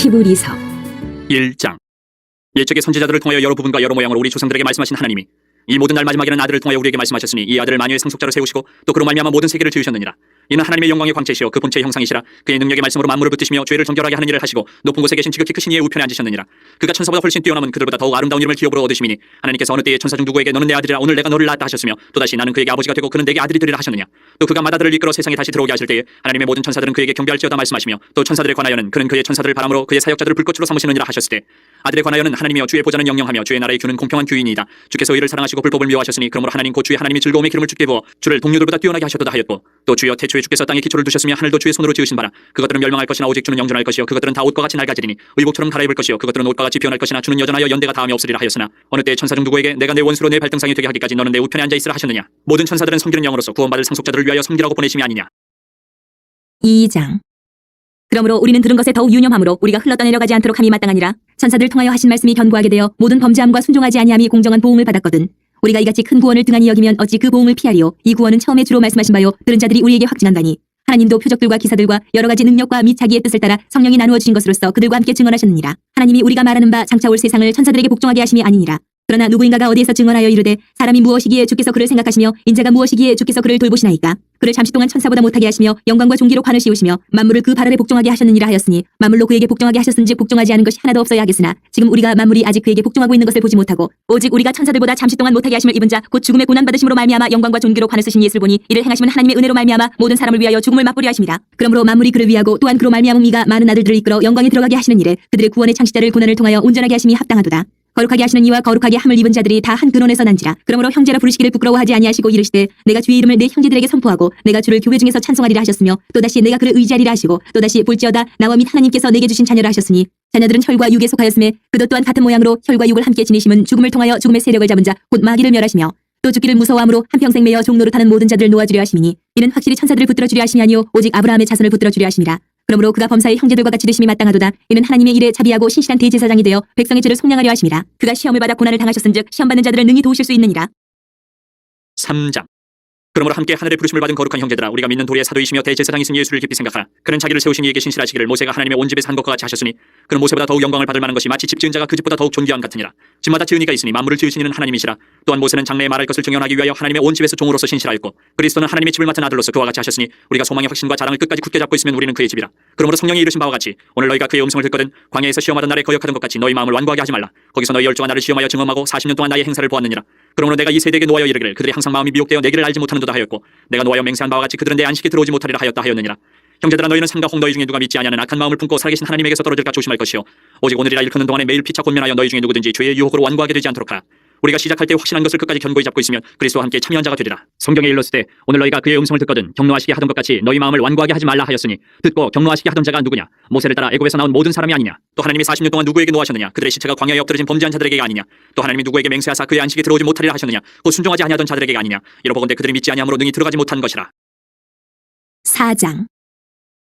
히브리서 1장. 옛적의 선지자들을 통하여 여러 부분과 여러 모양으로 우리 조상들에게 말씀하신 하나님이 이 모든 날 마지막에는 아들을 통하여 우리에게 말씀하셨으니 이 아들을 만유의 상속자로 세우시고 또 그로 말미암아 모든 세계를 지으셨느니라. 이는 하나님의 영광의 광채시여 그 본체의 형상이시라. 그의 능력의 말씀으로 만물을 붙드시며 죄를 정결하게 하는 일을 하시고 높은 곳에 계신 지극히 크신 이의 우편에 앉으셨느니라. 그가 천사보다 훨씬 뛰어남은 그들보다 더욱 아름다운 이름을 기업으로 얻으심이니 하나님께서 어느 때에 천사 중 누구에게 너는 내 아들이라 오늘 내가 너를 낳았다 하셨으며 또다시 나는 그에게 아버지가 되고 그는 내게 아들이 되리라 하셨느냐. 또 그가 마다들을 이끌어 세상에 다시 들어오게 하실 때에 하나님의 모든 천사들은 그에게 경배할지어다 말씀하시며 또 천사들에 관하여는 그는 그의 천사들을 바람으로 그의 사역자들을 불꽃으로 삼으시느니라 하셨을 때 아들에 관하여는 하나님이여 주의 보좌는 영영하며 주의 나라의 규는 공평한 규이니이다. 주께서 의를 사랑하시고 불법을 미워하셨으니 그러므로 하나님 곧 주의 하나님이 즐거움의 기름을 주께 부어 주를 동료들보다 뛰어나게 하셨도다 하였고 또 주여 태초에 주께서 땅에 기초를 두셨으며 하늘도 주의 손으로 지으신 바라. 그것들은 멸망할 것이나 오직 주는 영존할 것이요 그것들은 다 옷과 같이 낡아지리니 의복처럼 갈아입을 것이요 그것들은 옷과 같이 변할 것이나 주는 여전하여 연대가 다함이 없으리라 하였으나 어느 때 천사 중 누구에게 내가 내 원수로 내 발등상이 되게 하기까지 너는 내 우편에 앉아 있으라 하셨느냐. 모든 천사들은 섬기는 영으로서 구원받을 상속자들을 위하여 섬기라고 보내심이 아니냐. 2장. 그러므로 우리는 들은 것에 더욱 유념함으로 우리가 흘러떠내려가지 않도록 함이 마땅하니라. 천사들을 통하여 하신 말씀이 견고하게 되어 모든 범죄함과 순종하지 아니함이 공정한 보응을 받았거든. 우리가 이같이 큰 구원을 등한히 여기면 어찌 그 보응을 피하리요. 이 구원은 처음에 주로 말씀하신 바요 들은 자들이 우리에게 확증한다니 하나님도 표적들과 기사들과 여러 가지 능력과 및 자기의 뜻을 따라 성령이 나누어 주신 것으로서 그들과 함께 증언하셨느니라. 하나님이 우리가 말하는 바 장차 올 세상을 천사들에게 복종하게 하심이 아니니라. 그러나 누구인가가 어디에서 증언하여 이르되 사람이 무엇이기에 주께서 그를 생각하시며 인자가 무엇이기에 주께서 그를 돌보시나이까. 그를 잠시 동안 천사보다 못하게 하시며 영광과 존귀로 관을 씌우시며 만물을 그 발 아래 복종하게 하셨느니라 하였으니 만물로 그에게 복종하게 하셨은즉 복종하지 않은 것이 하나도 없어야 하겠으나 지금 우리가 만물이 아직 그에게 복종하고 있는 것을 보지 못하고 오직 우리가 천사들보다 잠시 동안 못하게 하심을 입은 자 곧 죽음의 고난 받으심으로 말미암아 영광과 존귀로 관을 쓰신 예수를 보니 이를 행하심은 하나님의 은혜로 말미암아 모든 사람을 위하여 죽음을 맛보려 하심이라. 그러므로 만물이 그를 위하고 또한 그로 말미암음 이가 많은 아들들을 이끌어 영광에 들어가게 하시는 일에 그들의 구원의 창시자를 고난을 통하여 온전하게 하심이 합당하도다. 거룩하게 하시는 이와 거룩하게 함을 입은 자들이 다 한 근원에서 난지라. 그러므로 형제라 부르시기를 부끄러워하지 아니하시고 이르시되 내가 주의 이름을 내 형제들에게 선포하고 내가 주를 교회 중에서 찬송하리라 하셨으며 또다시 내가 그를 의지하리라 하시고 또다시 볼지어다 나와 및 하나님께서 내게 주신 자녀라 하셨으니 자녀들은 혈과 육에 속하였음에 그도 또한 같은 모양으로 혈과 육을 함께 지니심은 죽음을 통하여 죽음의 세력을 잡은 자 곧 마귀를 멸하시며 또 죽기를 무서워함으로 한평생 매여 종노릇하는 모든 자들을 놓아주려 하심이니 이는 확실히 천사들을 붙들어 주려 하심이 아니요 오직 아브라함의 자손을 붙들어 주려 하심이라. 그러므로 그가 범사의 형제들과 같이 되심이 마땅하도다. 이는 하나님의 일에 자비하고 신실한 대제사장이 되어 백성의 죄를 속량하려 하심이라. 그가 시험을 받아 고난을 당하셨은즉 시험받는 자들을 능히 도우실 수 있느니라. 3장. 그러므로 함께 하늘의 부르심을 받은 거룩한 형제들아 우리가 믿는 도리의 사도이시며 대제사장이신 예수를 깊이 생각하라. 그는 자기를 세우신 이에게 신실하시기를 모세가 하나님의 온 집에 산 것과 같이 하셨으니 그는 모세보다 더욱 영광을 받을 만한 것이 마치 집 지은 자가 그 집보다 더욱 존귀함 같으니라. 집마다 지은 이가 있으니 만물을 지으신 이는 하나님이시라. 또한 모세는 장래에 말할 것을 증언하기 위하여 하나님의 온 집에서 종으로서 신실하였고 그리스도는 하나님의 집을 맡은 아들로서 그와 같이 하셨으니 우리가 소망의 확신과 자랑을 끝까지 굳게 잡고 있으면 우리는 그의 집이라. 그러므로 성령이 이르신 바와 같이 오늘 너희가 그의 음성을 듣거든 광야에서 시험하던 날에 거역하던 것 같이 너희 마음을 완고하게 하지 말라. 거기서 너희 열조가 나를 시험하여 증언하고 40년 동안 나의 행사를 보았느니라. 그러므로 내가 이 세대에게 노하여 이르기를 그들이 항상 마음이 미혹되어 내 길을 알지 못하는도다 하였고 내가 노하여 맹세한 바와 같이 그들은 내 안식에 들어오지 못하리라 하였다 하였느니라. 형제들아 너희는 삼가 홍 너희 중에 누가 믿지 아니하는 악한 마음을 품고 살아계신 하나님에게서 떨어질까 조심할 것이요 오직 오늘이라 일컫는 동안에 매일 피차 권면하여 너희 중에 누구든지 죄의 유혹으로 완고하게 되지 않도록 하라. 우리가 시작할 때 확신한 것을 끝까지 견고히 잡고 있으면 그리스도와 함께 참여한 자가 되리라. 성경에 일렀을 때 오늘 너희가 그의 음성을 듣거든 경노하시게 하던 것 같이 너희 마음을 완고하게 하지 말라 하였으니 듣고 경노하시게 하던 자가 누구냐. 모세를 따라 애굽에서 나온 모든 사람이 아니냐. 또 하나님이 40년 동안 누구에게 노하셨느냐. 그들의 시체가 광야에 엎드러진 범죄한 자들에게가 아니냐. 또 하나님이 누구에게 맹세하사 그의 안식에 들어오지 못하리라 하셨느냐. 곧 순종하지 아니하던 자들에게가 아니냐. 이로보건대 그들이 믿지 아니함으로 능히 들어가지 못한 것이라. 4장.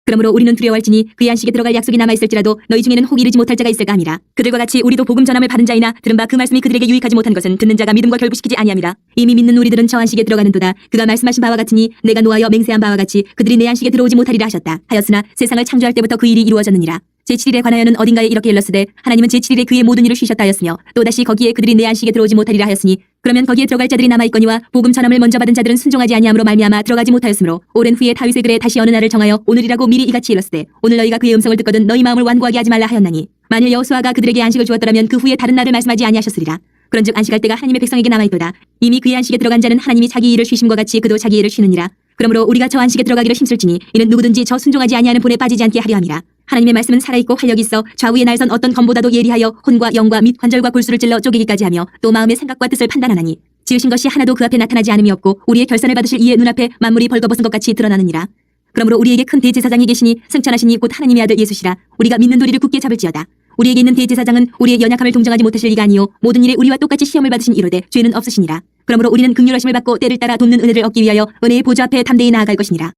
그러므로 우리는 두려워할지니 그의 안식에 들어갈 약속이 남아있을지라도 너희 중에는 혹 이르지 못할 자가 있을까 함이라. 그들과 같이 우리도 복음 전함을 받은 자이나 들은 바 그 말씀이 그들에게 유익하지 못한 것은 듣는 자가 믿음과 결부시키지 아니함이라. 이미 믿는 우리들은 저 안식에 들어가는도다. 그가 말씀하신 바와 같으니 내가 노하여 맹세한 바와 같이 그들이 내 안식에 들어오지 못하리라 하셨다. 하였으나 세상을 창조할 때부터 그 일이 이루어졌느니라. 제7일에 관하여는 어딘가에 이렇게 일렀으되 하나님은 제7일에 그의 모든 일을 쉬셨다 하였으며 또다시 거기에 그들이 내 안식에 들어오지 못하리라 하였으니 그러면 거기에 들어갈 자들이 남아있거니와 복음 전함을 먼저 받은 자들은 순종하지 아니함으로 말미암아 들어가지 못하였으므로 오랜 후에 다윗의 글에 다시 어느 날을 정하여 오늘이라고 미리 이같이 일렀으되 오늘 너희가 그의 음성을 듣거든 너희 마음을 완고하게 하지 말라 하였나니 만일 여호수아가 그들에게 안식을 주었더라면 그 후에 다른 날을 말씀하지 아니하셨으리라. 그런즉 안식할 때가 하나님의 백성에게 남아있도다. 이미 그의 안식에 들어간 자는 하나님이 자기 일을 쉬심과 같이 그도 자기 일을 쉬느니라. 그러므로 우리가 저 안식에 들어가기를 힘쓸지니 이는 누구든지 저 순종하지 아니하는 본에 빠지지 않게 하려 함이라. 하나님의 말씀은 살아있고 활력이 있어 좌우의 날선 어떤 검보다도 예리하여 혼과 영과 및 관절과 골수를 찔러 쪼개기까지 하며 또 마음의 생각과 뜻을 판단하나니 지으신 것이 하나도 그 앞에 나타나지 않음이 없고 우리의 결산을 받으실 이의 눈앞에 만물이 벌거벗은 것 같이 드러나느니라. 그러므로 우리에게 큰 대제사장이 계시니 승천하시니 곧 하나님의 아들 예수시라. 우리가 믿는 도리를 굳게 잡을지어다. 우리에게 있는 대제사장은 우리의 연약함을 동정하지 못하실 이가 아니요 모든 일에 우리와 똑같이 시험을 받으신 이로되 죄는 없으시니라. 그러므로 우리는 긍휼하심을 받고 때를 따라 돕는 은혜를 얻기 위하여 은혜의 보좌 앞에 담대히 나아갈 것이니라.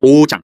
5장.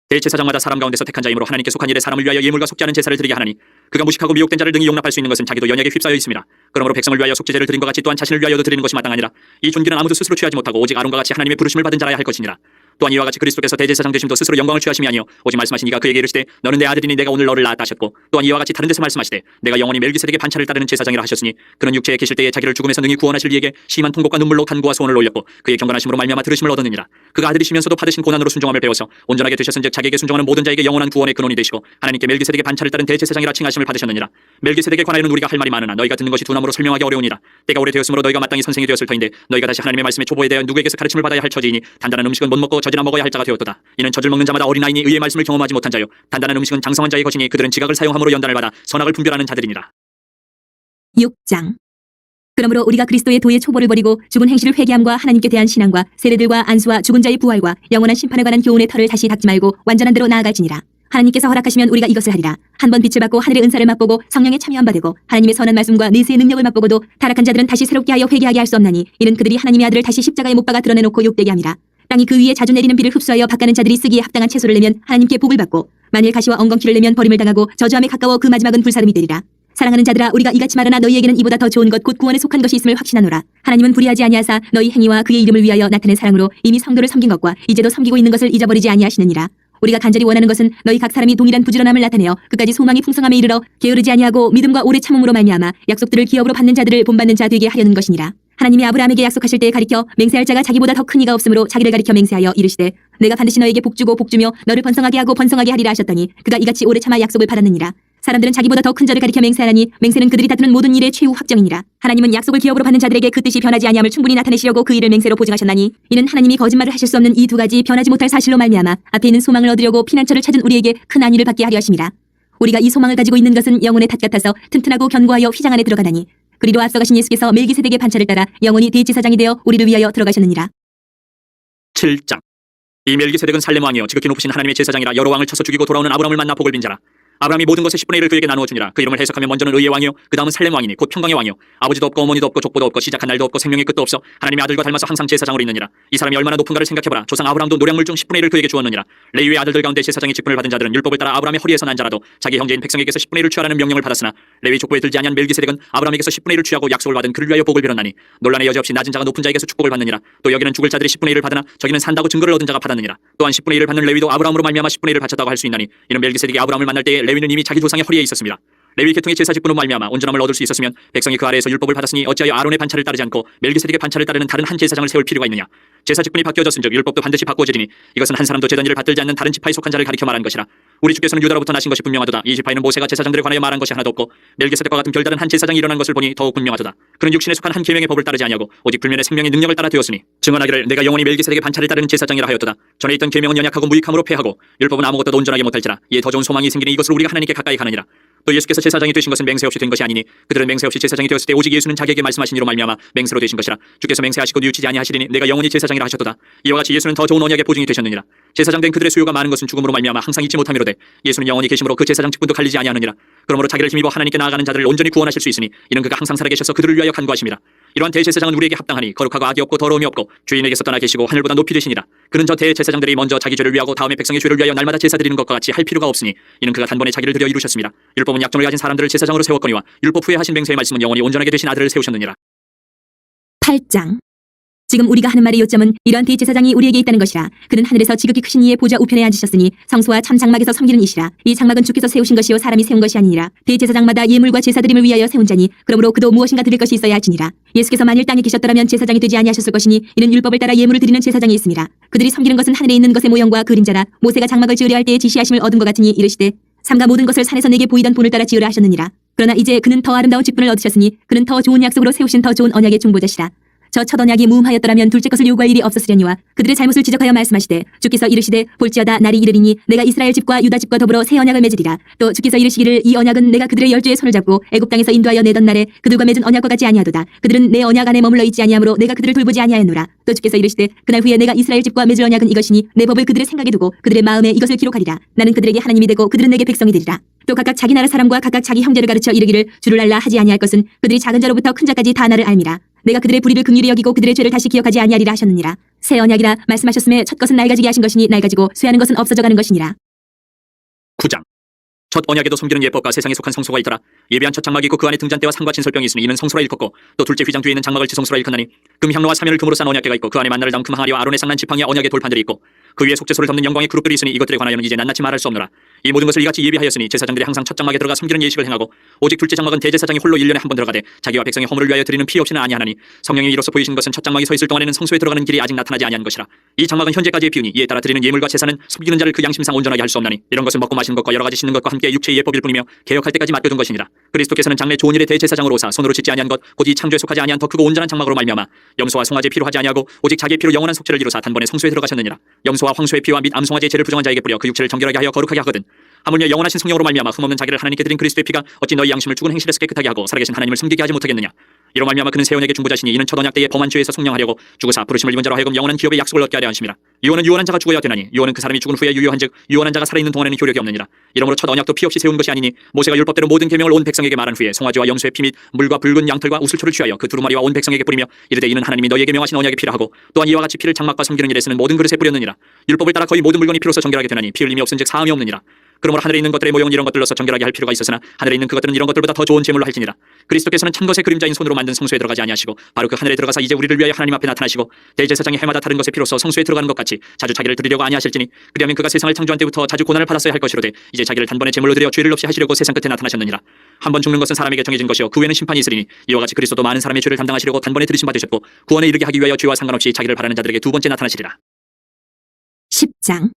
대제사장마다 사람 가운데서 택한 자이므로 하나님께 속한 일에 사람을 위하여 예물과 속지 않은 제사를 드리게 하나니 그가 무식하고 미혹된 자를 능히 용납할 수 있는 것은 자기도 연약에 휩싸여 있습니다. 그러므로 백성을 위하여 속죄제를 드린 것 같이 또한 자신을 위하여도 드리는 것이 마땅하니라. 이 존귀는 아무도 스스로 취하지 못하고 오직 아론과 같이 하나님의 부르심을 받은 자라야 할 것이니라. 또한 이와 같이 그리스도께서 대제사장 되심도 스스로 영광을 취하심이 아니요 오직 말씀하신 이가 그에게 이르시되 너는 내 아들이니 내가 오늘 너를 낳았다 하셨고, 또한 이와 같이 다른 데서 말씀하시되 내가 영원히 멜기세덱의 반차를 따르는 제사장이라 하셨으니, 그는 육체에 계실 때에 자기를 죽음에서 능히 구원하실 이에게 심한 통곡과 눈물로 간구와 소원을 올렸고 그의 경건하심으로 말미암아 들으심을 얻었느니라. 그가 아들이시면서도 받으신 고난으로 순종함을 배워서 온전하게 되셨은즉 자기에게 순종하는 모든 자에게 영원한 구원의 근원이 되시고 하나님께 멜기세덱의 반차를 따른 대제사장이라 칭하심을 받으셨느니라. 멜기세덱에 관하여는 우리가 할 말이 많으나 너희가 듣는 것이 두나무로 설명하기 어려우니라. 때가 오래되었으므로 너희가 마땅히 선생이 되었을 터인데 너희가 다시 하나님의 말씀의 초보에 대하여 누구에게서 가르침을 받아야 할 처지이니 단단한 음식은 못 먹고 젖이나 먹어야 할 자가 되었도다. 이는 젖을 먹는 자마다 어린아이니 의의 말씀을 경험하지 못한 자요 단단한 음식은 장성한 자의 것이니 그들은 지각을 사용함으로 연단을 받아 선악을 분별하는 자들이니라. 6장. 그러므로 우리가 그리스도의 도의 초보를 버리고 죽은 행실을 회개함과 하나님께 대한 신앙과 세례들과 안수와 죽은 자의 부활과 영원한 심판에 관한 교훈의 털을 다시 닦지 말고 완전한 대로 나아갈지니라. 하나님께서 허락하시면 우리가 이것을 하리라. 한 번 빛을 받고 하늘의 은사를 맛보고 성령에 참여한 바 되고 하나님의 선한 말씀과 내세의 능력을 맛보고도 타락한 자들은 다시 새롭게 하여 회개하게 할 수 없나니 이는 그들이 하나님의 아들을 다시 십자가에 못 박아 드러내놓고 욕되게 함이라. 땅이 그 위에 자주 내리는 비를 흡수하여 밭가는 자들이 쓰기에 합당한 채소를 내면 하나님께 복을 받고 만일 가시와 엉겅퀴를 내면 버림을 당하고 저주함에 가까워 그 마지막은 불사름이 되리라. 사랑하는 자들아, 우리가 이같이 말하나 너희에게는 이보다 더 좋은 것 곧 구원에 속한 것이 있음을 확신하노라. 하나님은 불의하지 아니하사 너희 행위와 그의 이름을 위하여 나타낸 사랑으로 이미 성도를 섬긴 것과 이제도 섬기고 있는 것을 잊어버리지 아니하시느니라. 우리가 간절히 원하는 것은 너희 각 사람이 동일한 부지런함을 나타내어 끝까지 소망이 풍성함에 이르러 게으르지 아니하고 믿음과 오래 참음으로 말미암아 약속들을 기업으로 받는 자들을 본받는 자 되게 하려는 것이니라. 하나님이 아브라함에게 약속하실 때 가리켜 맹세할 자가 자기보다 더 큰 이가 없으므로 자기를 가리켜 맹세하여 이르시되 내가 반드시 너에게 복주고 복주며 너를 번성하게 하고 번성하게 하리라 하셨더니 그가 이같이 오래 참아 약속을 받았느니라. 사람들은 자기보다 더 큰 자를 가리켜 맹세하라니 맹세는 그들이 다투는 모든 일의 최후 확정이니라. 하나님은 약속을 기업으로 받는 자들에게 그 뜻이 변하지 아니함을 충분히 나타내시려고 그 일을 맹세로 보증하셨나니 이는 하나님이 거짓말을 하실 수 없는 이 두 가지 변하지 못할 사실로 말미암아 앞에 있는 소망을 얻으려고 피난처를 찾은 우리에게 큰 안위를 받게 하려 하심이라. 우리가 이 소망을 가지고 있는 것은 영혼의 탓 같아서 튼튼하고 견고하여 휘장 안에 들어가나니 그리로 앞서가신 예수께서 멜기세덱의 반차를 따라 영원히 대제사장이 되어 우리를 위하여 들어가셨느니라. 7장. 이 멜기세덱은 살렘 왕이요 지극히 높으신 하나님의 제사장이라 여러 왕을 쳐서 죽이고 돌아오는 아브라함을 만나 복을 빈 자라. 아브라함이 모든 것의 10분의 1을 그에게 나누어 주니라. 그 이름을 해석하면 먼저는 의의 왕이요 그 다음은 살렘 왕이니 곧 평강의 왕이요 아버지도 없고 어머니도 없고 족보도 없고 시작한 날도 없고 생명의 끝도 없어 하나님의 아들과 닮아서 항상 제사장으로 있느니라. 이 사람이 얼마나 높은가를 생각해보라. 조상 아브라함도 노량물 중 10분의 1을 그에게 주었느니라. 레위의 아들들 가운데 제사장의 직분을 받은 자들은 율법을 따라 아브라함의 허리에서 난 자라도 자기 형제인 백성에게서 10분의 1을 취하라는 명령을 받았으나 레위 족보에 들지 아니한 멜기세덱은 아브라함에게서 10분의 1을 취하고 약속을 받은 그를 위하여 복을 빌었나니 논란의 여지 없이 낮은 자가 높은 자에게서 축복을 받느니라. 또 여기는 죽을 자들이 10분의 1을 받으나 저기는 산다고 증거를 얻은 자가 받았느니라. 또한 10분의 1을 받는 레위도 아브라함으로 말미암아 10분의 1을 바쳤다고 할 수 있나니 이는 멜기세덱이 아브라함을 만날 때에 레위는 이미 자기 조상의 허리에 있었습니다. 레위 계통의 제사 직분으로 말미암아 온전함을 얻을 수 있었으면 백성이 그 아래에서 율법을 받았으니 어찌하여 아론의 반차를 따르지 않고 멜기세덱의 반차를 따르는 다른 한 제사장을 세울 필요가 있느냐. 제사 직분이 바뀌어졌은즉 율법도 반드시 바꾸어지리니 이것은 한 사람도 제단 일을 받들지 않는 다른 지파에 속한 자를 가리켜 말한 것이라. 우리 주께서는 유다로부터 나신 것이 분명하도다. 이 지파에는 모세가 제사장들에 관하여 말한 것이 하나도 없고 멜기세덱과 같은 별다른 한 제사장이 일어난 것을 보니 더욱 분명하도다. 그는 육신에 속한 한 계명의 법을 따르지 아니하고 오직 불면의 생명의 능력을 따라 되었으니 증언하기를 내가 영원히 멜기세덱의 반차를 따르는 제사장이라 하였도다. 전에 있던 계명은 연약하고 무익함으로 패하고 율법은 아무것도 온전하게 못할지라. 이에 더 좋은 소망이 생기니 이것을 우리가 하나님께 가까이 가느니라. 또 예수께서 제사장이 되신 것은 맹세 없이 된 것이 아니니 그들은 맹세 없이 제사장이 되었을 때 오직 예수는 자기에게 말씀하신 이로 말미암아 맹세로 되신 것이라. 주께서 맹세하시고 뉘우치지 아니하시리니 내가 영원히 제사장이라 하셨도다. 이와 같이 예수는 더 좋은 언약의 보증이 되셨느니라. 제사장 된 그들의 수요가 많은 것은 죽음으로 말미암아 항상 잊지 못함이로되 예수는 영원히 계심으로 그 제사장 직분도 갈리지 아니하느니라. 그러므로 자기를 힘입어 하나님께 나아가는 자들을 온전히 구원하실 수 있으니 이는 그가 항상 살아계셔서 그들을 위하여 간구하심이라. 이러한 대제사장은 우리에게 합당하니 거룩하고 악이 없고 더러움이 없고 주인에게서 떠나 계시고 하늘보다 높이 되시니라. 그는 저 대제사장들이 먼저 자기 죄를 위하고 다음에 백성의 죄를 위하여 날마다 제사 드리는 것과 같이 할 필요가 없으니 이는 그가 단번에 자기를 드려 이루셨습니다. 율법은 약점을 가진 사람들을 제사장으로 세웠거니와 율법 후에 하신 맹세의 말씀은 영원히 온전하게 되신 아들을 세우셨느니라. 8장. 지금 우리가 하는 말의 요점은 이러한 대제사장이 우리에게 있다는 것이라. 그는 하늘에서 지극히 크신 이의 보좌 우편에 앉으셨으니 성소와 참 장막에서 섬기는 이시라. 이 장막은 주께서 세우신 것이요 사람이 세운 것이 아니니라. 대제사장마다 예물과 제사드림을 위하여 세운 자니 그러므로 그도 무엇인가 드릴 것이 있어야 할지니라. 예수께서 만일 땅에 계셨더라면 제사장이 되지 아니하셨을 것이니 이는 율법을 따라 예물을 드리는 제사장이 있습니다. 그들이 섬기는 것은 하늘에 있는 것의 모형과 그림자라. 모세가 장막을 지으려 할 때에 지시하심을 얻은 것 같으니 이르시되 삼가 모든 것을 산에서 내게 보이던 본을 따라 지으라 하셨느니라. 그러나 이제 그는 더 아름다운 직분을 얻으셨으니 그는 더 좋은 약속으로 세우신 더 좋은 언약의 중보자시라. 저 첫 언약이 무음하였더라면 둘째 것을 요구할 일이 없었으려니와 그들의 잘못을 지적하여 말씀하시되 주께서 이르시되 볼지어다 날이 이르리니 내가 이스라엘 집과 유다 집과 더불어 새 언약을 맺으리라. 또 주께서 이르시기를 이 언약은 내가 그들의 열조의 손을 잡고 애굽 땅에서 인도하여 내던 날에 그들과 맺은 언약과 같지 아니하도다. 그들은 내 언약 안에 머물러 있지 아니하므로 내가 그들을 돌보지 아니하였노라. 또 주께서 이르시되 그날 후에 내가 이스라엘 집과 맺을 언약은 이것이니 내 법을 그들의 생각에 두고 그들의 마음에 이것을 기록하리라. 나는 그들에게 하나님이 되고 그들은 내게 백성이 되리라. 또 각각 자기 나라 사람과 각각 자기 형제를 가르쳐 이르기를 주를 알라 하지 아니할 것은 그들이 작은 자로부터 큰 자까지 다 나를 알미라. 내가 그들의 불의를 긍휼히 여기고 그들의 죄를 다시 기억하지 아니하리라 하셨느니라. 새 언약이라 말씀하셨음에 첫 것은 낡아지게 하신 것이니 낡아지고 쇠하는 것은 없어져가는 것이니라. 9장. 첫 언약에도 섬기는 예법과 세상에 속한 성소가 있더라. 예비한 첫 장막이 있고 그 안에 등잔대와 상과 진설병이 있으니 이는 성소라 일컫고 또 둘째 휘장 뒤에 있는 장막을 지성소라 일컫나니 금 향로와 사면을 금으로 싼 언약궤가 있고 그 안에 만나를 담은 금 항아리와 아론의 상난 지팡이와 언약의 돌판들이 있고 그 위에 속죄소를 덮는 영광의 그룹들이 있으니 이것들에 관하여는 이제 낱낱이 말할 수 없노라. 이 모든 것을 이같이 예비하였으니 제사장들이 항상 첫 장막에 들어가 섬기는 예식을 행하고 오직 둘째 장막은 대제사장이 홀로 1년에 한 번 들어가되 자기와 백성의 허물을 위하여 드리는 피 없이는 아니하나니 성령이 이로써 보이신 것은 첫 장막이 서 있을 동안에는 성소에 들어가는 길이 아직 나타나지 아니한 것이라. 이 장막은 현재까지의 비유니 이에 따라 드리는 예물과 제사는 섬기는 자를 그 양심상 온전하게 할 수 없나니 이런 것은 먹고 마시는 것과 여러 가지 씻는 것과 함께 육체의 예법일 뿐이며 개혁할 때까지 맡겨둔 것이니라. 그리스도께서는 장래 좋은 일의 대제사장으로 오사 손으로 짓지 아니한 것 곧 이 창조에 속하지 아니한 더 크고 온전한 장막으로 말미암아 염소와 송아지 피로 하지 아니하고 오직 자기의 피로 영원한 속죄를 이루사 단번에 성소에 들어가셨느니라. 염소와 황소의 피와 및 암송아지의 죄를 부정한 자에게 뿌려 그 육체를 정결하게 하여 거룩하게 하거든. 하물며 영원하신 성령으로 말미암아 흠없는 자기를 하나님께 드린 그리스도의 피가 어찌 너희 양심을 죽은 행실에서 깨끗하게 하고 살아계신 하나님을 숨기게 하지 못하겠느냐. 이로 말미암아 그는 새 언약의 중보자시니 이는 첫 언약 때의 범한 죄에서 속량하려고 죽으사 부르심을 입은 자로 하여금 영원한 기업의 약속을 얻게 하려 하심이라. 유언은 유언한 자가 죽어야 되나니 유언은 그 사람이 죽은 후에 유효한즉 유언한 자가 살아있는 동안에는 효력이 없느니라. 이러므로 첫 언약도 피 없이 세운 것이 아니니 모세가 율법대로 모든 계명을 온 백성에게 말한 후에 송아지와 염소의 피 및 물과 붉은 양털과 우슬초를 취하여 그 두루마리와 온 백성에게 뿌리며 이르되 이는 하나님이 너희에게 명하신 언약의 피라 하고 또한 이와 같이 피를 장막과 섬기는 일에 쓰는 모든 그릇에 뿌렸느니라. 율법을 따라 거의 모든 물건이 피로서 정결하게 되나니 피 흘림이 없은즉 사함이 없느니라. 그러므로 하늘에 있는 것들의 모형은 이런 것들로서 정결하게 할 필요가 있었으나 하늘에 있는 그것들은 이런 것들보다 더 좋은 제물로 할지니라. 그리스도께서는 참 것의 그림자인 손으로 만든 성소에 들어가지 아니하시고 바로 그 하늘에 들어가사 이제 우리를 위하여 하나님 앞에 나타나시고 대제사장이 해마다 다른 것의 피로서 성소에 들어가는 것 같이 자주 자기를 드리려고 아니하실지니 그리하면 그가 세상을 창조한 때부터 자주 고난을 받았어야 할 것이로되 이제 자기를 단번에 제물로 드려 죄를 없이 하시려고 세상 끝에 나타나셨느니라. 한 번 죽는 것은 사람에게 정해진 것이요 그 후에는 심판이 있으리니 이와 같이 그리스도도 많은 사람의 죄를 담당하시려고 단번에 들이심 받으셨고 구원에 이르게 하기 위하여 죄와 상관없이 자기를 바라는 자들에게 두 번째 나타나시리라. 10장.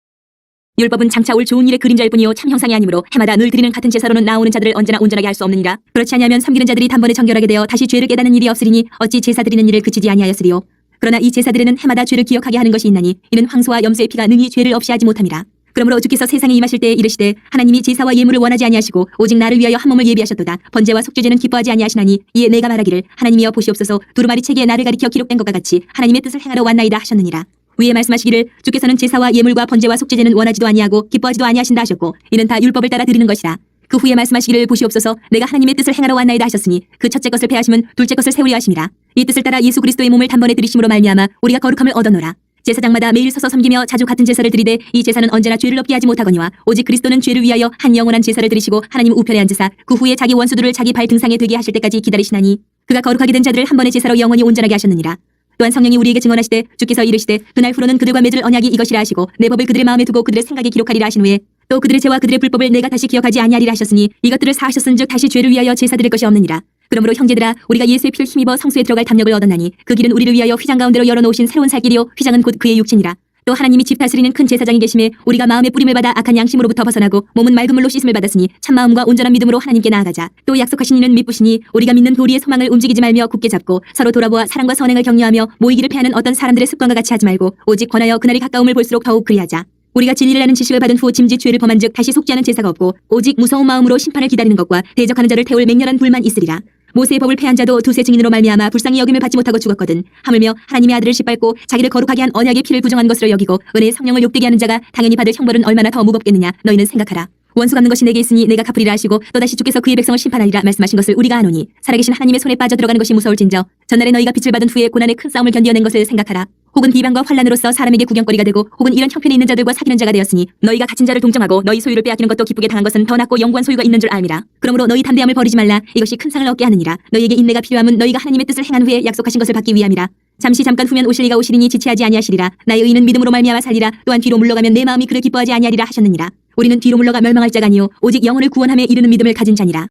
율법은 장차 올 좋은 일의 그림자일 뿐이요 참 형상이 아니므로 해마다 늘 드리는 같은 제사로는 나오는 자들을 언제나 온전하게 할 수 없느니라. 그렇지 아니하면 섬기는 자들이 단번에 정결하게 되어 다시 죄를 깨닫는 일이 없으리니 어찌 제사 드리는 일을 그치지 아니하였으리요. 그러나 이 제사들에는 해마다 죄를 기억하게 하는 것이 있나니 이는 황소와 염소의 피가 능히 죄를 없이 하지 못함이라. 그러므로 주께서 세상에 임하실 때에 이르시되 하나님이 제사와 예물을 원하지 아니하시고 오직 나를 위하여 한 몸을 예비하셨도다. 번제와 속죄제는 기뻐하지 아니하시나니 이에 내가 말하기를 하나님이여 보시옵소서 두루마리 책에 나를 가리켜 기록된 것과 같이 하나님의 뜻을 행하러 왔나이다 하셨느니라. 위에 말씀하시기를 주께서는 제사와 예물과 번제와 속죄제는 원하지도 아니하고 기뻐하지도 아니하신다 하셨고 이는 다 율법을 따라 드리는 것이라. 그 후에 말씀하시기를 보시옵소서 내가 하나님의 뜻을 행하러 왔나이다 하셨으니 그 첫째 것을 폐하심은 둘째 것을 세우려 하심이라. 이 뜻을 따라 예수 그리스도의 몸을 단번에 드리심으로 말미암아 우리가 거룩함을 얻어노라. 제사장마다 매일 서서 섬기며 자주 같은 제사를 드리되 이 제사는 언제나 죄를 없게 하지 못하거니와 오직 그리스도는 죄를 위하여 한 영원한 제사를 드리시고 하나님 우편에 앉으사 그 후에 자기 원수들을 자기 발 등상에 되게 하실 때까지 기다리시나니 그가 거룩하게 된 자들을 한 번의 제사로 영원히 온전하게 하셨느니라. 또한 성령이 우리에게 증언하시되 주께서 이르시되 그날 후로는 그들과 맺을 언약이 이것이라 하시고 내 법을 그들의 마음에 두고 그들의 생각에 기록하리라 하신 후에 또 그들의 죄와 그들의 불법을 내가 다시 기억하지 아니하리라 하셨으니 이것들을 사하셨은즉 다시 죄를 위하여 제사 드릴 것이 없느니라. 그러므로 형제들아 우리가 예수의 피를 힘입어 성소에 들어갈 담력을 얻었나니 그 길은 우리를 위하여 휘장 가운데로 열어놓으신 새로운 살 길이요 휘장은 곧 그의 육체니라. 또 하나님이 집 다스리는 큰 제사장이 계심에 우리가 마음의 뿌림을 받아 악한 양심으로부터 벗어나고 몸은 맑은 물로 씻음을 받았으니 참마음과 온전한 믿음으로 하나님께 나아가자. 또 약속하신 이는 미쁘시니 우리가 믿는 도리의 소망을 움직이지 말며 굳게 잡고 서로 돌아보아 사랑과 선행을 격려하며 모이기를 패하는 어떤 사람들의 습관과 같이 하지 말고 오직 권하여 그날이 가까움을 볼수록 더욱 그리하자. 우리가 진리를 아는 지식을 받은 후 짐짓 죄를 범한즉 다시 속죄하는 제사가 없고 오직 무서운 마음으로 심판을 기다리는 것과 대적하는 자를 태울 맹렬한 불만 있으리라. 모세의 법을 패한 자도 두세 증인으로 말미암아 불쌍히 여김을 받지 못하고 죽었거든. 하물며 하나님의 아들을 짓밟고 자기를 거룩하게 한 언약의 피를 부정한 것으로 여기고 은혜의 성령을 욕되게 하는 자가 당연히 받을 형벌은 얼마나 더 무겁겠느냐. 너희는 생각하라. 원수 갚는 것이 내게 있으니 내가 갚으리라 하시고 또다시 주께서 그의 백성을 심판하리라 말씀하신 것을 우리가 아노니 살아계신 하나님의 손에 빠져 들어가는 것이 무서울진저 전날에 너희가 빛을 받은 후에 고난의 큰 싸움을 견뎌낸 것을 생각하라. 혹은 비방과 환난으로서 사람에게 구경거리가 되고 혹은 이런 형편에 있는 자들과 사귀는 자가 되었으니 너희가 갇힌 자를 동정하고 너희 소유를 빼앗기는 것도 기쁘게 당한 것은 더 낫고 영구한 소유가 있는 줄 알미라. 그러므로 너희 담대함을 버리지 말라. 이것이 큰 상을 얻게 하느니라. 너희에게 인내가 필요함은 너희가 하나님의 뜻을 행한 후에 약속하신 것을 받기 위함이라. 잠깐 후면 오실 이가 오시리니 지체하지 아니하시리라. 나의 의인은 믿음으로 말미암아 살리라. 또한 뒤로 물러가면 내 마음이 그를 기뻐하지 아니하리라 하셨느니라. 우리는 뒤로 물러가 멸망할 자가 아니요 오직 영혼을 구원함에 이르는 믿음을 가진 자니라.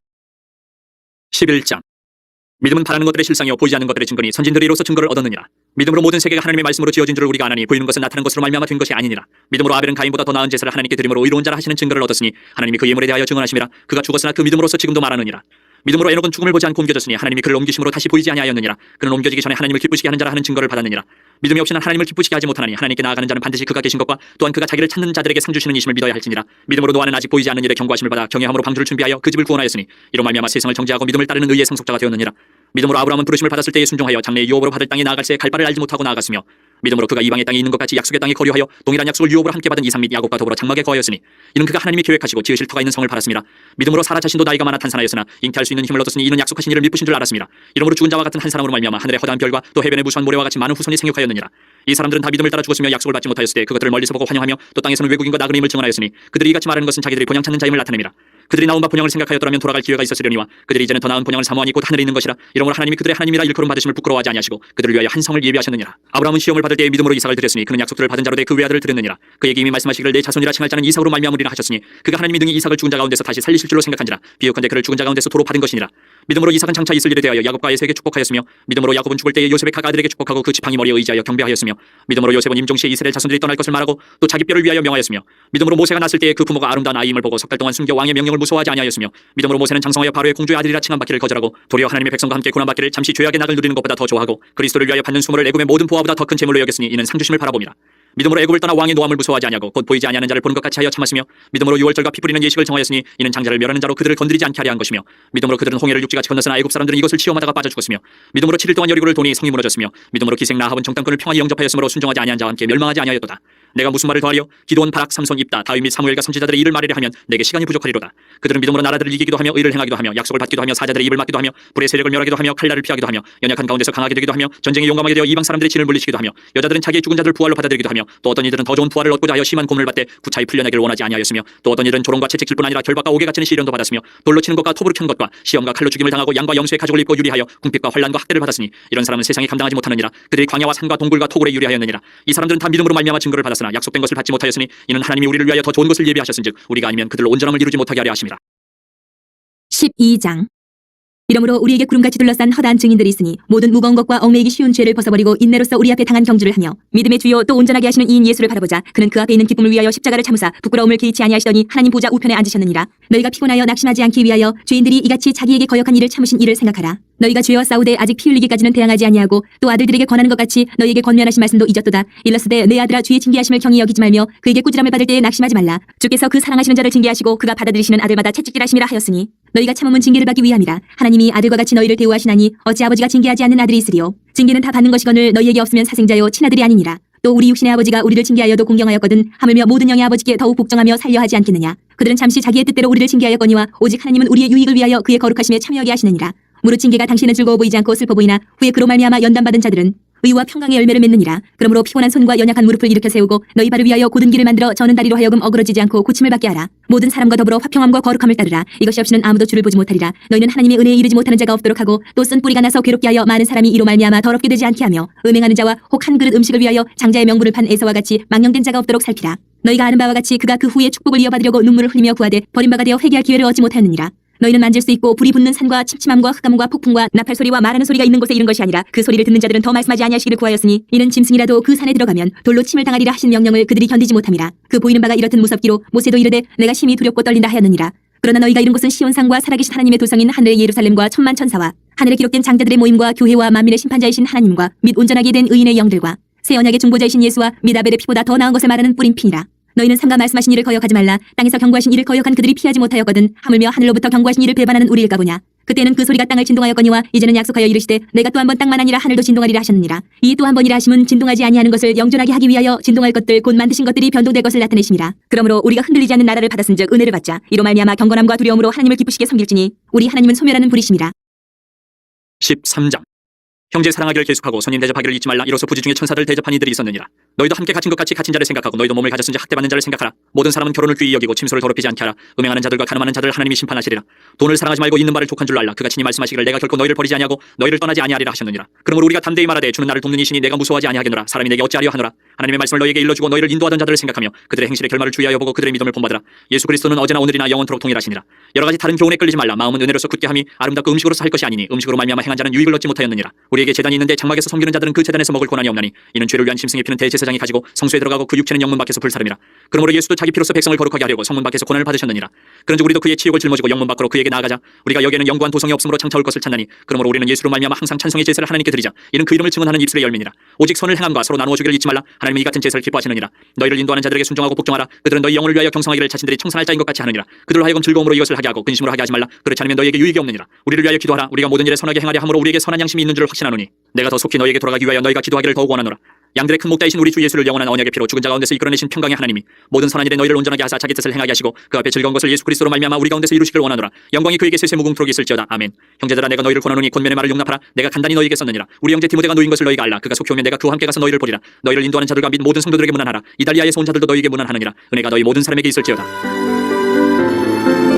11장. 믿음은 바라는 것들의 실상이요 보이지 않는 것들의 증거니 선진들이 이로써 증거를 얻었느니라. 믿음으로 모든 세계가 하나님의 말씀으로 지어진 줄을 우리가 아나니 보이는 것은 나타난 것으로 말미암아 된 것이 아니니라. 믿음으로 아벨은 가인보다 더 나은 제사를 하나님께 드림으로 의로운 자라 하시는 증거를 얻었으니 하나님이 그 예물에 대하여 증언하심이라. 그가 죽었으나 그 믿음으로서 지금도 말하느니라. 믿음으로 에녹은 죽음을 보지 않고 옮겨졌으니 하나님이 그를 옮기심으로 다시 보이지 아니하였느니라. 그는 옮겨지기 전에 하나님을 기쁘시게 하는 자라 하는 증거를 받았느니라. 믿음이 없이는 하나님을 기쁘시게 하지 못하나니 하나님께 나아가는 자는 반드시 그가 계신 것과 또한 그가 자기를 찾는 자들에게 상 주시는 이심을 믿어야 할지니라. 믿음으로 노아는 아직 보이지 않는 일에 경고하심을 받아 경외함으로 방주를 준비하여 그 집을 구원하였으니 이로 말미암아 세상을 정죄하고 믿음을 따르는 의의 상속자가 되었느니라. 믿음으로 아브라함은 부르심을 받았을 때에 순종하여 장래 유업으로 받을 땅에 나아갈 새에 갈 바를 알지 못하고 나아갔으며 믿음으로 그가 이방의 땅에 있는 것 같이 약속의 땅에 거류하여 동일한 약속을 유업으로 함께 받은 이삭 및 야곱과 더불어 장막에 거하였으니 이는 그가 하나님이 계획하시고 지으실 터가 있는 성을 바랐습니다. 믿음으로 사라 자신도 나이가 많아 탄산하였으나 잉태할 수 있는 힘을 얻었으니 이는 약속하신 이를 미쁘신 줄 알았습니다. 이러므로 죽은 자와 같은 한 사람으로 말미암아 하늘의 허다한 별과 또 해변의 무수한 모래와 같이 많은 후손이 생육하였느니라. 이 사람들은 다 믿음을 따라 죽었으며 약속을 받지 못하였을 때 그것들을 멀리서 보고 환영하며 또 땅에서는 외국인과 나그네임을 증언하였으니 그들이 이같이 말하는 것은 자기들이 본향 찾는 자임을 나타냅니다. 그들이 나온 바 본향을 생각하였더라면 돌아갈 기회가 있었으려니와 그들이 이제는 더 나은 본향을 사모하니 곧 하늘에 있는 것이라. 이러므로 하나님이 그들의 하나님이라 일컬음 받으심을 부끄러워하지 아니하시고 그들을 위하여 한 성을 예비하셨느니라. 아브라함은 시험을 받을 때에 믿음으로 이삭을 드렸으니 그는 약속들을 받은 자로 돼 그 외아들을 드렸느니라. 그에게 이미 말씀하시기를 내 자손이라 칭할 자는 이삭으로 말미암으리라 하셨으니 그가 하나님이 능히 이삭을 죽은 자 가운데서 다시 살리실 줄로 생각한지라. 비유컨대 그를 죽은 자 가운데서 도로 받은 것이니라. 믿음으로 이삭은 장차 있을 일에 대하여 야곱과 에서에게 축복하였으며 믿음으로 야곱은 죽을 때에 요셉의 각 아들에게 축복하고 그 지팡이 머리에 의지하여 경배하였으며 믿음으로 요셉은 임종시에 이스라엘 자손들이 떠날 것을 말하고 또 자기 뼈를 위하여 명하였으며 믿음으로 모세가 났을 때에 그 부모가 아름다운 아이임을 보고 석 달 동안 숨겨 왕의 명령을 무서워하지 아니하였으며 믿음으로 모세는 장성하여 바로의 공주의 아들이라 칭함 받기를 거절하고 도리어 하나님의 백성과 함께 고난 받기를 잠시 죄악의 낙을 누리는 것보다 더 좋아하고 그리스도를 위하여 받는 수모를 애굽의 모든 보화보다 더 큰 재물로 여겼으니 이는 상 주심을 바라봄이라. 믿음으로 애굽을 떠나 왕의 노함을 무서워하지 아니하고 곧 보이지 아니하는 자를 보는 것 같이 하여 참았으며 믿음으로 유월절과 피 뿌리는 예식을 정하였으니 이는 장자를 멸하는 자로 그들을 건드리지 않게 하려 한 것이며 믿음으로 그들은 홍해를 육지같이 건넜으나 애굽 사람들은 이것을 치험하다가 빠져 죽었으며 믿음으로 7일 동안 여리고를 도니 성이 무너졌으며 믿음으로 기생 라합은 정탐꾼을 평안히 영접하였으므로 순종하지 아니한 자와 함께 멸망하지 아니하였도다. 내가 무슨 말을 더하리요? 기드온, 바락, 삼손, 입다, 다윗 및 사무엘과 선지자들의 일을 말하려 하면 내게 시간이 부족하리로다. 그들은 믿음으로 나라들을 이기기도 하며 의를 행하기도 하며 약속을 받기도 하며 사자들의 입을 막기도 하며 불의 세력을 멸하기도 하며 칼날을 피하기도 하며 연약한 가운데서 강하게 되기도 하며 전쟁에 용감하게 되어 이방 사람들의 진을 물리치기도 하며 여자들은 자기의 죽은 자들 부활로 받아들이기도 하며 또 어떤 이들은 더 좋은 부활을 얻고자 하여 심한 고문을 받되 구차히 풀려나기를 원하지 아니하였으며 또 어떤 이들은 조롱과 채찍질 뿐 아니라 결박과 옥에 갇히는 시련도 받았으며 돌로 치는 것과 톱으로 켜는 것과 시험과 칼로 죽임을 당하고 양과 염소의 가죽을 입고 유리하여 궁핍과 환난과 학대를 받았으니 이런 사람은 세상에 감당하지 못하느니라. 그들이 광야와 산과 동굴과 토굴에 유리하였느니라. 이 사람들은 다 믿음으로 말미암아 증거를 받았으나 약속된 것을 받지 못하였으니 이는 하나님이 우리를 위하여 더 좋은 것을 예비하셨은즉 우리가 아니면 그들로 온전함을 이루지 못하게 하려 하심이라. 12장. 이러므로 우리에게 구름같이 둘러싼 허다한 증인들이 있으니 모든 무거운 것과 얽매이기 쉬운 죄를 벗어버리고 인내로서 우리 앞에 당한 경주를 하며 믿음의 주요 또 온전하게 하시는 이인 예수를 바라보자. 그는 그 앞에 있는 기쁨을 위하여 십자가를 참으사 부끄러움을 개의치 아니하시더니 하나님 보좌 우편에 앉으셨느니라. 너희가 피곤하여 낙심하지 않기 위하여 죄인들이 이같이 자기에게 거역한 일을 참으신 일을 생각하라. 너희가 죄와 싸우되 아직 피 흘리기까지는 대항하지 아니하고 또 아들들에게 권하는 것 같이 너희에게 권면하신 말씀도 잊었도다. 일렀으되 내 아들아 주의 징계하심을 경히 여기지 말며 그에게 꾸지람을 받을 때에 낙심하지 말라. 주께서 그 사랑하시는 자를 징계하시고 그가 받아들이시는 아들마다 채찍질하심이라 하였으니 너희가 참음은 징계를 받기 위함이라. 하나님이 아들과 같이 너희를 대우하시나니 어찌 아버지가 징계하지 않는 아들이 있으리요. 징계는 다 받는 것이거늘 너희에게 없으면 사생자요 친아들이 아니니라. 또 우리 육신의 아버지가 우리를 징계하여도 공경하였거든 하물며 모든 영의 아버지께 더욱 복종하며 살려 하지 않겠느냐. 그들은 잠시 자기의 뜻대로 우리를 징계하였거니와 오직 하나님은 우리의 유익을 위하여 그의 거룩하심에 참여하게 하시느니라. 무릇 징계가 당신은 즐거워 보이지 않고 슬퍼 보이나 후에 그로 말미암아 연단받은 자들은 의와 평강의 열매를 맺느니라. 그러므로 피곤한 손과 연약한 무릎을 일으켜 세우고 너희 발을 위하여 곧은 길을 만들어 저는 다리로 하여금 어그러지지 않고 고침을 받게 하라. 모든 사람과 더불어 화평함과 거룩함을 따르라. 이것이 없이는 아무도 주를 보지 못하리라. 너희는 하나님의 은혜에 이르지 못하는 자가 없도록 하고 또 쓴 뿌리가 나서 괴롭게 하여 많은 사람이 이로 말미암아 더럽게 되지 않게 하며 음행하는 자와 혹 한 그릇 음식을 위하여 장자의 명분을 판 에서와 같이 망령된 자가 없도록 살피라. 너희가 아는 바와 같이 그가 그 후에 축복을 이어받으려고 눈물을 흘리며 구하되 버림받아 되어 회개할 기회를 얻지 못하였느니라. 너희는 만질 수 있고 불이 붙는 산과 침침함과 흑암과 폭풍과 나팔 소리와 말하는 소리가 있는 곳에 이른 것이 아니라 그 소리를 듣는 자들은 더 말씀하지 아니하시기를 구하였으니 이는 짐승이라도 그 산에 들어가면 돌로 침을 당하리라 하신 명령을 그들이 견디지 못함이라. 그 보이는 바가 이렇듯 무섭기로 모세도 이르되 내가 심히 두렵고 떨린다 하였느니라. 그러나 너희가 이룬 곳은 시온산과 살아계신 하나님의 도성인 하늘의 예루살렘과 천만 천사와 하늘에 기록된 장자들의 모임과 교회와 만민의 심판자이신 하나님과 및 온전하게 된 의인의 영들과 새 언약의 중보자이신 예수와 및 아벨의 피보다 더 나은 것을 말하는 뿌린 피니라. 너희는 삼가 말씀하신 일을 거역하지 말라. 땅에서 경고하신 일을 거역한 그들이 피하지 못하였거든 하물며 하늘로부터 경고하신 일을 배반하는 우리일까 보냐. 그때는 그 소리가 땅을 진동하였거니와 이제는 약속하여 이르시되 내가 또 한 번 땅만 아니라 하늘도 진동하리라 하셨느니라. 이 또 한 번이라 하심은 진동하지 아니하는 것을 영존하게 하기 위하여 진동할 것들 곧 만드신 것들이 변동될 것을 나타내심이라. 그러므로 우리가 흔들리지 않는 나라를 받았은즉 은혜를 받자. 이로 말미암아 경건함과 두려움으로 하나님을 기쁘시게 섬길지니 우리 하나님은 소멸하는 불이심이라. 13장. 형제 사랑하기를 계속하고 손님 대접하기를 잊지 말라. 이로써 부지 중에 천사들 대접한 이들이 있었느니라. 너희도 함께 갇힌 것 같이 갇힌 자를 생각하고 너희도 몸을 가졌은지 학대받는 자를 생각하라. 모든 사람은 결혼을 귀히 여기고 침소를 더럽히지 않게 하라. 음행하는 자들과 가늠하는 자들을 하나님이 심판하시리라. 돈을 사랑하지 말고 있는 바를 족한 줄 알라. 그가 친히 말씀하시기를 내가 결코 너희를 버리지 아니하고 너희를 떠나지 아니하리라 하셨느니라. 그러므로 우리가 담대히 말하되 주는 나를 돕는 이시니 내가 무서워하지 아니하겠노라. 사람이 내게 어찌하려 하노라. 하나님의 말씀을 너희에게 일러주고 너희를 인도하던 자들을 생각하며 그들의 행실의 결말을 주의하여 보고 그들의 믿음을 본받으라. 예수 그리스도는 어제나 오늘이나 영원토록 동일하시니라. 여러 가지 다른 교훈에 끌리지 말라. 마음은 은혜로서 굳게 함이 아름답고 음식으로서 할 것이 아니니 음식으로 말미암아 행한 자는 유익을 얻지 못하였느니라. 우리에게 제단이 있는데 장막에서 섬기는 자들은 그 제단에서 먹을 고난이 없나니 이는 죄를 위한 짐승의 피는 대제사장이 가지고 성소에 들어가고 그 육체는 영문 밖에서 불사름이라. 그러므로 예수도 자기 피로서 백성을 거룩하게 하려고 성문 밖에서 고난을 받으셨느니라. 그런즉 우리도 그의 치욕을 짊어지고 영문 밖으로 그에게 나아가자. 우리가 여기에는 영구한 도성이 없으므로 장차 올 것을 찾나니 그러므로 우리는 예수로 말미암아 항상 찬송의 제사를 하나님께 드리자. 이는 그 이름을 증언하는 입술의 열매니라. 오직 선을 행함과 서로 나누어 주기를 잊지 말라. 하나님이 이 같은 제사를 기뻐하시느니라. 너희를 인도하는 자들에게 순종하고 복종하라. 그들은 너희 영혼을 위하여 경성하기를 자신들이 청산할 자인 것 같이 하느니라. 그들로 하여금 즐거움으로 이것을 하게 하고 근심으로 하게 하지 말라. 그렇지 않으면 너희에게 유익이 없느니라. 우리를 위하여 기도하라. 우리가 모든 일에 선하게 행하려 함으로 우리에게 선한 양심이 있는 줄을 확신하노니 내가 더 속히 너희에게 돌아가기 위하여 너희가 기도하기를 더욱 원하노라. 양들의 큰 목자이신 우리 주 예수를 영원한 언약의 피로 죽은 자 가운데서 이끌어내신 평강의 하나님이 모든 선한 일에 너희를 온전하게 하사 자기 뜻을 행하게 하시고 그 앞에 즐거운 것을 예수 그리스도로 말미암아 우리 가운데서 이루시기를 원하노라. 영광이 그에게 세세 무궁토록 있을지어다. 아멘. 형제들아 내가 너희를 권하노니 권면의 말을 용납하라. 내가 간단히 너희에게 썼느니라. 우리 형제 디모데가 노인 것을 너희가 알라. 그가 속히 오면 내가 그와 함께 가서 너희를 보리라. 너희를 인도하는 자들과 및 모든 성도들에게 문안하라. 이달리아에서 온 자들도 너희에게 문안하느니라. 은혜가 너희 모든 사람에게 있을지어다.